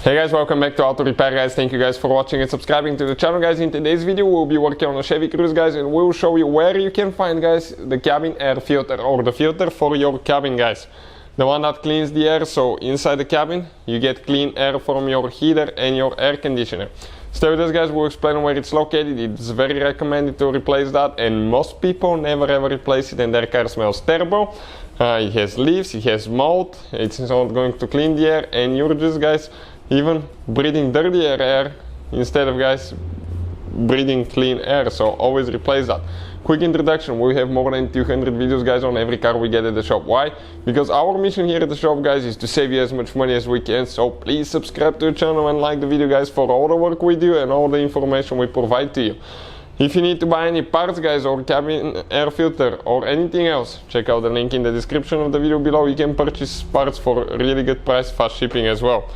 Hey guys, welcome back to Auto Repair guys. Thank you guys for watching and subscribing to the channel guys. In today's video we'll be working on a Chevy Cruze guys, and we'll show you where you can find guys the cabin air filter, or the filter for your cabin guys. The one that cleans the air, so inside the cabin you get clean air from your heater and your air conditioner. Stay with us guys, we'll explain where it's located. It's very recommended to replace that, and most people never ever replace it and their car smells terrible. It has leaves, it has mold, it's not going to clean the air, and you're just guys even breathing dirtier air instead of guys breathing clean air, so always replace that. Quick introduction, we have more than 200 videos guys on every car we get at the shop. Why? Because our mission here at the shop guys is to save you as much money as we can, so please subscribe to the channel and like the video guys for all the work we do and all the information we provide to you. If you need to buy any parts guys, or cabin air filter or anything else, check out the link in the description of the video below. You can purchase parts for a really good price, fast shipping as well.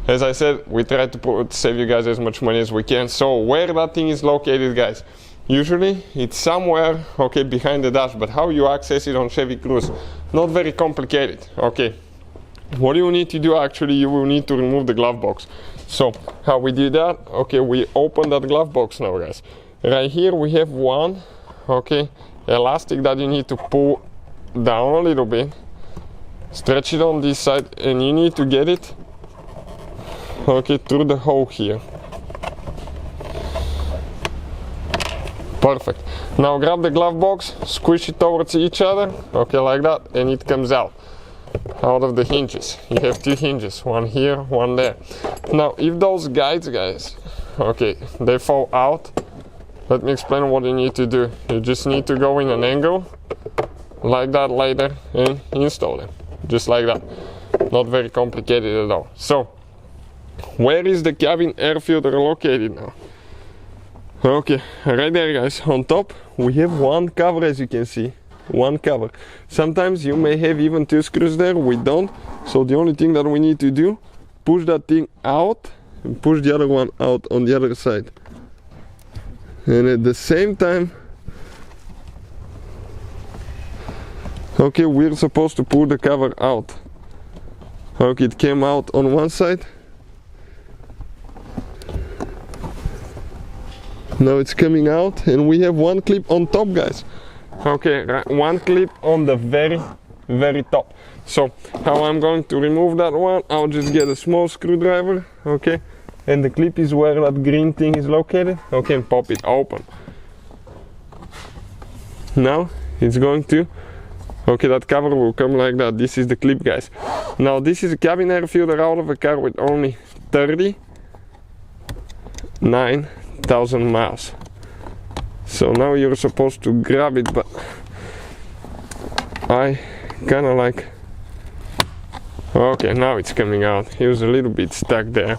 As I said, we try to save you guys as much money as we can. So where that thing is located guys, usually it's somewhere okay behind the dash, but how you access it on Chevy Cruze, not very complicated. Okay, what you need to do, actually you will need to remove the glove box. So how we do that, okay, we open that glove box now guys. Right here we have one okay elastic that you need to pull down a little bit, stretch it on this side, and you need to get it okay through the hole here. Perfect. Now grab the glove box, squish it towards each other, okay, like that, and it comes out of the hinges. You have two hinges, one here, one there. Now if those guides guys okay they fall out, let me explain what you need to do. You just need to go in an angle like that later and install them just like that. Not very complicated at all. So where is the cabin air filter located now? Okay, right there guys, on top we have one cover, as you can see, one cover. Sometimes you may have even two screws there, we don't, so the only thing that we need to do, push that thing out and push the other one out on the other side, and at the same time okay we're supposed to pull the cover out. Okay, it came out on one side, now it's coming out, and we have one clip on top guys. Okay, one clip on the very top. So how I'm going to remove that one, I'll just get a small screwdriver, okay, and the clip is where that green thing is located, okay, and pop it open. Now it's going to, okay, that cover will come like that. This is the clip guys. Now this is a cabin air filter out of a car with only 39,000 miles. So now you're supposed to grab it, but I kind of like, okay, now it's coming out. It was a little bit stuck there.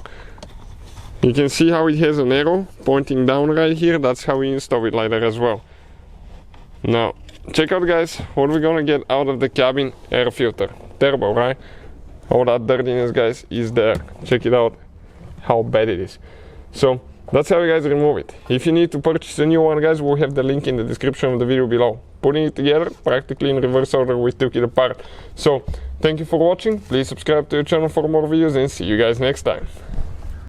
You can see how it has an arrow pointing down right here. That's how we install it like that as well. Now check out guys what we're gonna get out of the cabin air filter. Terrible, right? All that dirtiness guys is there. Check it out how bad it is. So that's how you guys remove it. If you need to purchase a new one guys, we'll have the link in the description of the video below. Putting it together practically in reverse order, we took it apart. So thank you for watching, please subscribe to the channel for more videos, and see you guys next time.